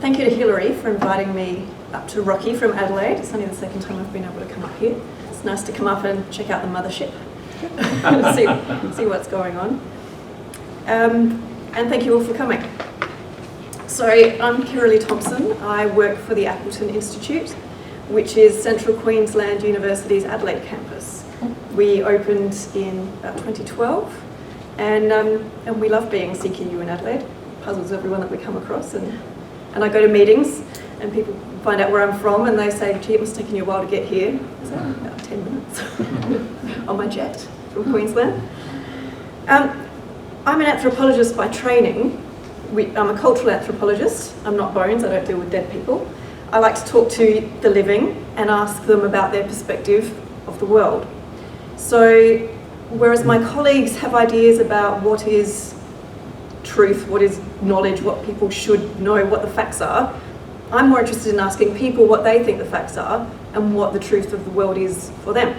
Thank you to Hilary for inviting me up to Rocky from Adelaide. It's only the second time I've been able to come up here. It's nice to come up and check out the mothership, see what's going on. And thank you all for coming. So I'm Kirrilly Thompson. I work for the Appleton Institute, which is Central Queensland University's Adelaide campus. We opened in about 2012, and we love being CQU in Adelaide. Puzzles everyone that we come across, and I go to meetings and people find out where I'm from and they say, gee, it must have taken you a while to get here. So about 10 minutes on my jet from Queensland. I'm an anthropologist by training. I'm a cultural anthropologist. I'm not bones, I don't deal with dead people. I like to talk to the living and ask them about their perspective of the world. So whereas my colleagues have ideas about what is truth, what is knowledge, what people should know, what the facts are, I'm more interested in asking people what they think the facts are and what the truth of the world is for them.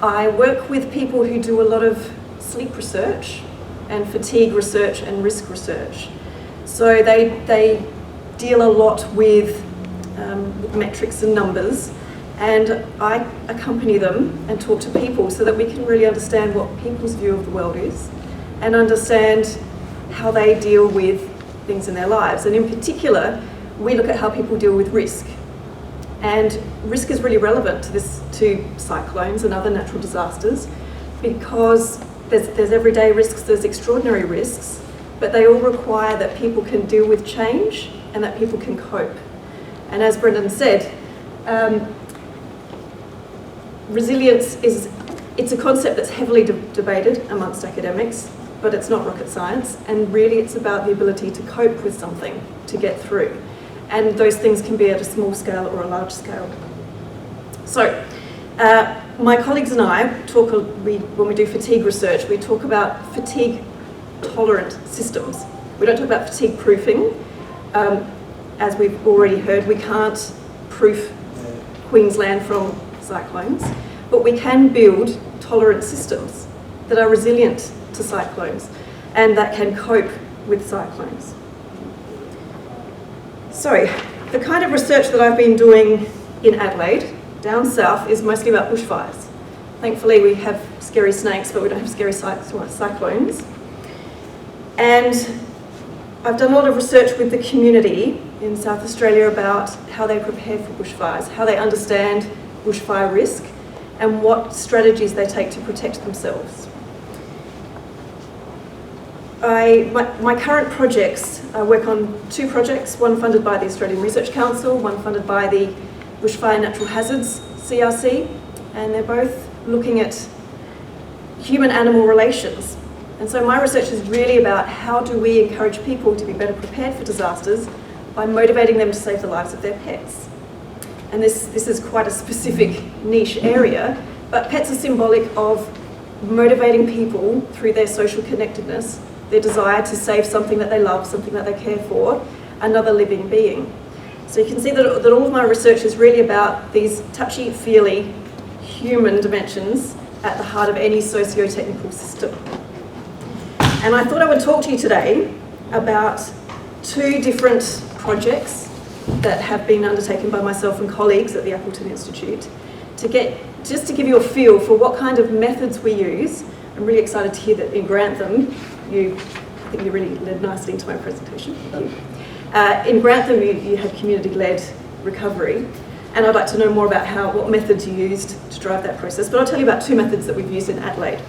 I work with people who do a lot of sleep research and fatigue research and risk research. So they deal a lot with metrics and numbers, and I accompany them and talk to people so that we can really understand what people's view of the world is and understand how they deal with things in their lives. And in particular, we look at how people deal with risk. And risk is really relevant to cyclones and other natural disasters, because there's everyday risks, there's extraordinary risks, but they all require that people can deal with change and that people can cope. And as Brendan said, resilience it's a concept that's heavily debated amongst academics, but it's not rocket science, and really it's about the ability to cope with something, to get through. And those things can be at a small scale or a large scale. So, my colleagues and I when we do fatigue research, we talk about fatigue-tolerant systems. We don't talk about fatigue proofing. As we've already heard, we can't proof Queensland from cyclones, but we can build tolerant systems that are resilient to cyclones and that can cope with cyclones. So, the kind of research that I've been doing in Adelaide, down south, is mostly about bushfires. Thankfully we have scary snakes, but we don't have scary cyclones. And I've done a lot of research with the community in South Australia about how they prepare for bushfires, how they understand bushfire risk, and what strategies they take to protect themselves. My current projects, I work on two projects, one funded by the Australian Research Council, one funded by the Bushfire Natural Hazards CRC, and they're both looking at human-animal relations. And so my research is really about how do we encourage people to be better prepared for disasters by motivating them to save the lives of their pets. And this is quite a specific niche area, but pets are symbolic of motivating people through their social connectedness, their desire to save something that they love, something that they care for, another living being. So you can see that all of my research is really about these touchy-feely human dimensions at the heart of any socio-technical system. And I thought I would talk to you today about two different projects that have been undertaken by myself and colleagues at the Appleton Institute to give you a feel for what kind of methods we use. I'm really excited to hear that in Grantham, I think you really led nicely into my presentation. Thank you. In Grantham, you have community-led recovery, and I'd like to know more about what methods you used to drive that process. But I'll tell you about two methods that we've used in Adelaide.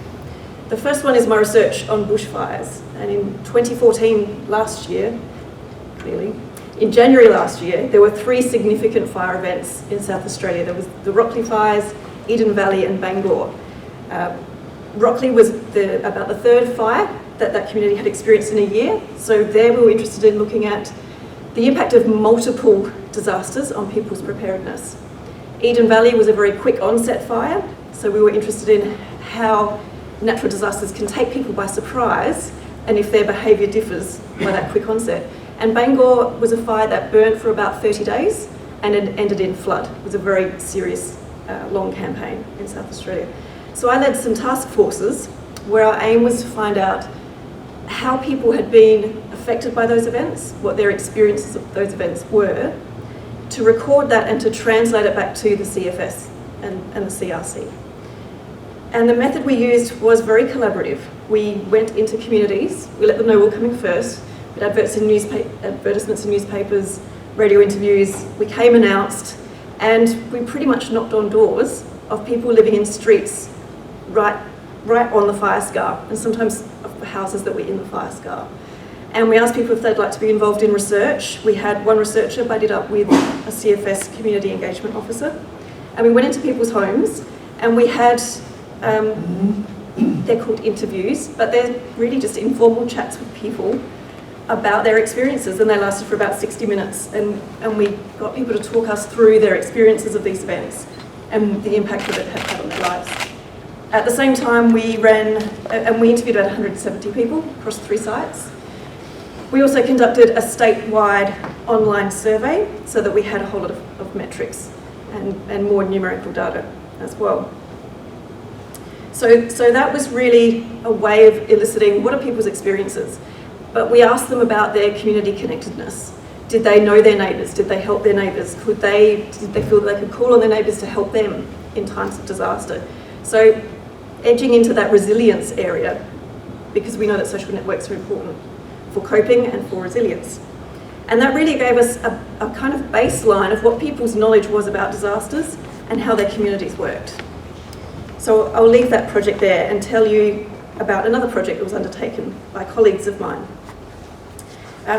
The first one is my research on bushfires, and in 2014, last year, clearly, in January last year, there were three significant fire events in South Australia. There was the Rockley fires, Eden Valley, and Bangor. Rockley was about the third fire that community had experienced in a year. So there we were interested in looking at the impact of multiple disasters on people's preparedness. Eden Valley was a very quick onset fire, so we were interested in how natural disasters can take people by surprise and if their behaviour differs by that quick onset. And Bangor was a fire that burnt for about 30 days and it ended in flood. It was a very serious, long campaign in South Australia. So I led some task forces where our aim was to find out how people had been affected by those events, what their experiences of those events were, to record that and to translate it back to the CFS and the CRC. And the method we used was very collaborative. We went into communities, we let them know we were coming first, we had advertisements in newspapers, radio interviews, we came announced, and we pretty much knocked on doors of people living in streets right on the fire scar, and sometimes of houses that were in the fire scar. And we asked people if they'd like to be involved in research. We had one researcher buddied up with a CFS community engagement officer, and we went into people's homes, and we had, they're called interviews, but they're really just informal chats with people about their experiences, and they lasted for about 60 minutes, and we got people to talk us through their experiences of these events and the impact that it had had on their lives. At the same time, we ran, and we interviewed about 170 people across 3 sites. We also conducted a statewide online survey so that we had a whole lot of metrics and more numerical data as well. So that was really a way of eliciting what are people's experiences. But we asked them about their community connectedness. Did they know their neighbours? Did they help their neighbours? Did they feel that they could call on their neighbours to help them in times of disaster? So edging into that resilience area, because we know that social networks are important for coping and for resilience. And that really gave us a kind of baseline of what people's knowledge was about disasters and how their communities worked. So I'll leave that project there and tell you about another project that was undertaken by colleagues of mine.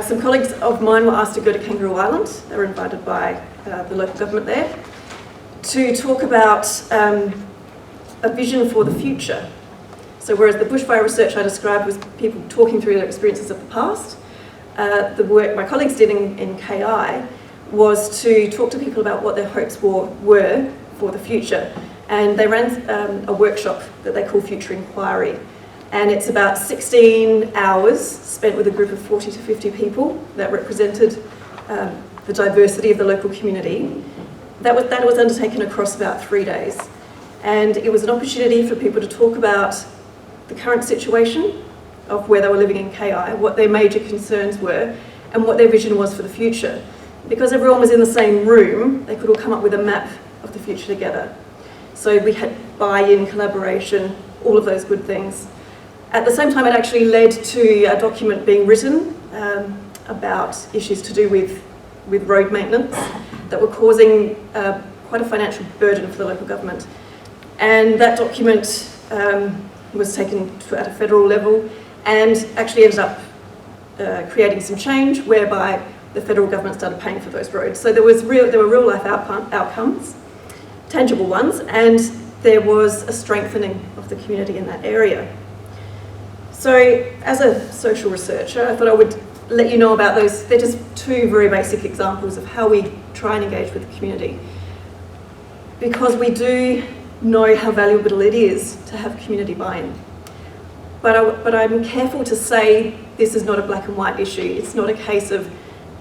Some colleagues of mine were asked to go to Kangaroo Island. They were invited by the local government there to talk about a vision for the future. So whereas the bushfire research I described was people talking through their experiences of the past, the work my colleagues did in KI was to talk to people about what their hopes were for the future. And they ran a workshop that they call Future Inquiry. And it's about 16 hours spent with a group of 40 to 50 people that represented the diversity of the local community. That was undertaken across about 3 days. And it was an opportunity for people to talk about the current situation of where they were living in KI, what their major concerns were, and what their vision was for the future. Because everyone was in the same room, they could all come up with a map of the future together. So we had buy-in, collaboration, all of those good things. At the same time, it actually led to a document being written about issues to do with road maintenance that were causing quite a financial burden for the local government. And that document was taken at a federal level and actually ended up creating some change whereby the federal government started paying for those roads. So there were real life outcomes, tangible ones, and there was a strengthening of the community in that area. So as a social researcher, I thought I would let you know about those. They're just 2 very basic examples of how we try and engage with the community. Because we do know how valuable it is to have community buy-in. But I'm careful to say this is not a black and white issue. It's not a case of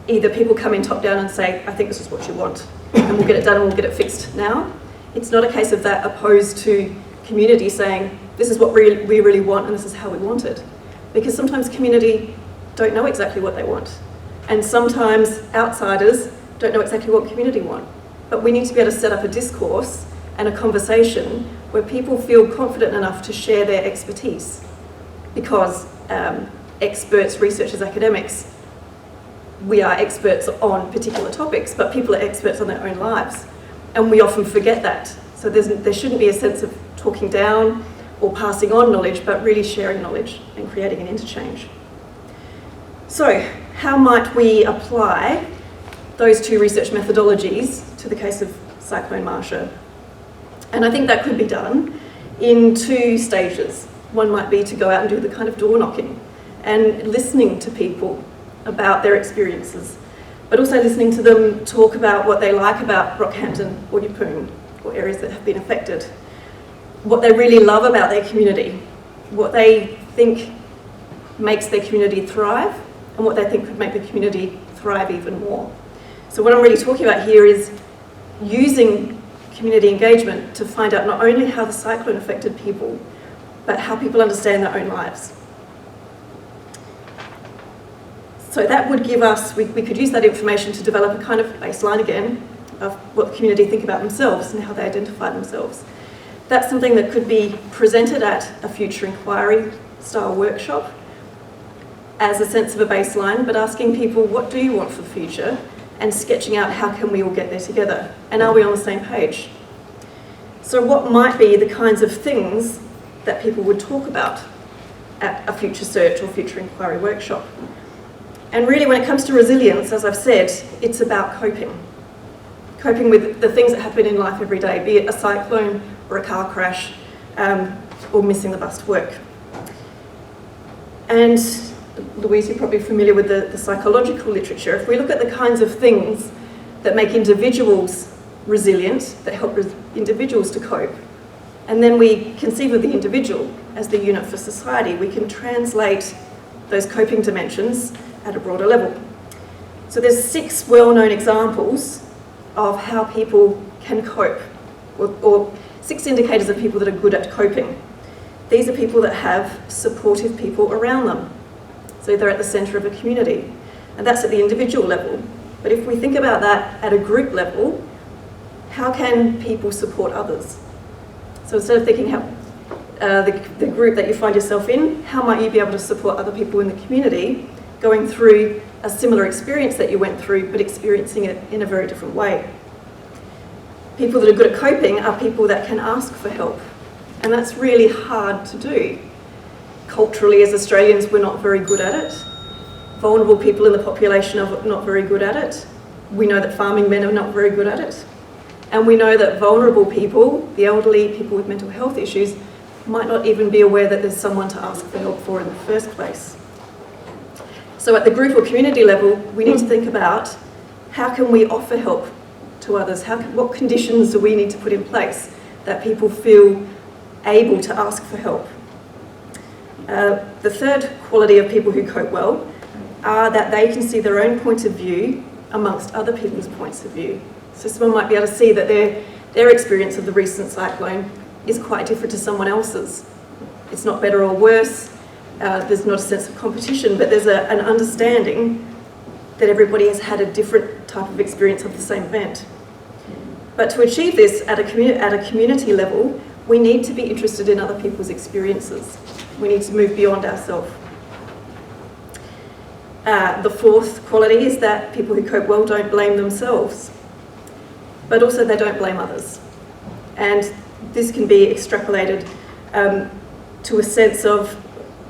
either people come in top down and say, I think this is what you want, and we'll get it done and we'll get it fixed now. It's not a case of that opposed to community saying, this is what we really want and this is how we want it. Because sometimes community don't know exactly what they want. And sometimes outsiders don't know exactly what community want. But we need to be able to set up a discourse and a conversation where people feel confident enough to share their expertise. Because experts, researchers, academics, we are experts on particular topics, but people are experts on their own lives. And we often forget that. So there shouldn't be a sense of talking down or passing on knowledge, but really sharing knowledge and creating an interchange. So how might we apply those 2 research methodologies to the case of Cyclone Marsha? And I think that could be done in 2 stages. One might be to go out and do the kind of door knocking and listening to people about their experiences, but also listening to them talk about what they like about Rockhampton or Yeppoon or areas that have been affected, what they really love about their community, what they think makes their community thrive, and what they think could make the community thrive even more. So what I'm really talking about here is using community engagement to find out not only how the cyclone affected people, but how people understand their own lives. So that would give us, we could use that information to develop a kind of baseline again of what the community think about themselves and how they identify themselves. That's something that could be presented at a future inquiry style workshop as a sense of a baseline, but asking people, what do you want for the future? And sketching out how can we all get there together? And are we on the same page? So what might be the kinds of things that people would talk about at a future search or future inquiry workshop? And really, when it comes to resilience, as I've said, it's about coping. Coping with the things that happen in life every day, be it a cyclone or a car crash, or missing the bus to work. And Louise, you're probably familiar with the psychological literature. If we look at the kinds of things that make individuals resilient, that help individuals to cope, and then we conceive of the individual as the unit for society, we can translate those coping dimensions at a broader level. So there's 6 well-known examples of how people can cope, or 6 indicators of people that are good at coping. These are people that have supportive people around them. So they're at the centre of a community. And that's at the individual level. But if we think about that at a group level, how can people support others? So instead of thinking how the group that you find yourself in, how might you be able to support other people in the community going through a similar experience that you went through, but experiencing it in a very different way? People that are good at coping are people that can ask for help. And that's really hard to do. Culturally, as Australians, we're not very good at it. Vulnerable people in the population are not very good at it. We know that farming men are not very good at it. And we know that vulnerable people, the elderly, people with mental health issues, might not even be aware that there's someone to ask for help for in the first place. So at the group or community level, we need to think about how can we offer help to others? What conditions do we need to put in place that people feel able to ask for help? The third quality of people who cope well are that they can see their own point of view amongst other people's points of view. So someone might be able to see that their experience of the recent cyclone is quite different to someone else's. It's not better or worse, there's not a sense of competition, but there's an understanding that everybody has had a different type of experience of the same event. But to achieve this at a community level, we need to be interested in other people's experiences. We need to move beyond ourselves. The fourth quality is that people who cope well don't blame themselves, but also they don't blame others. And this can be extrapolated to a sense of,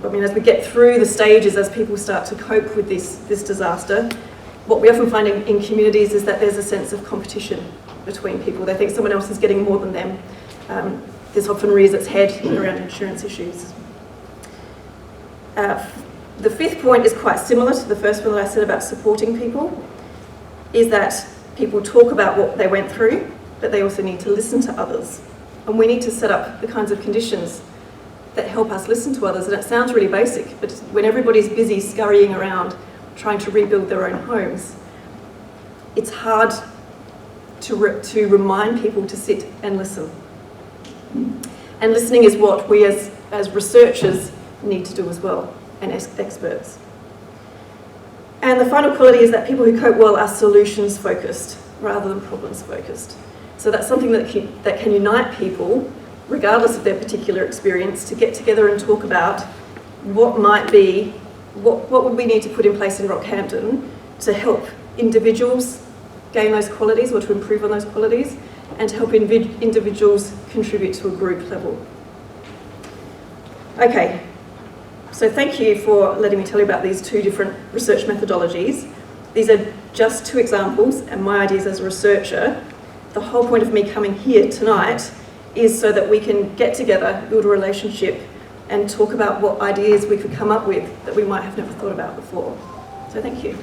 as we get through the stages, as people start to cope with this disaster, what we often find in communities is that there's a sense of competition between people. They think someone else is getting more than them. This often rears its head around insurance issues. The fifth point is quite similar to the first one that I said about supporting people, is that people talk about what they went through, but they also need to listen to others. And we need to set up the kinds of conditions that help us listen to others. And it sounds really basic, but when everybody's busy scurrying around trying to rebuild their own homes, it's hard to remind people to sit and listen. And listening is what we as researchers need to do as well, and as experts. And the final quality is that people who cope well are solutions focused rather than problems focused. So that's something that can unite people, regardless of their particular experience, to get together and talk about what would we need to put in place in Rockhampton to help individuals gain those qualities or to improve on those qualities, and to help individuals contribute to a group level. Okay, so thank you for letting me tell you about these 2 different research methodologies. These are just 2 examples, and my ideas as a researcher. The whole point of me coming here tonight is so that we can get together, build a relationship, and talk about what ideas we could come up with that we might have never thought about before. So thank you.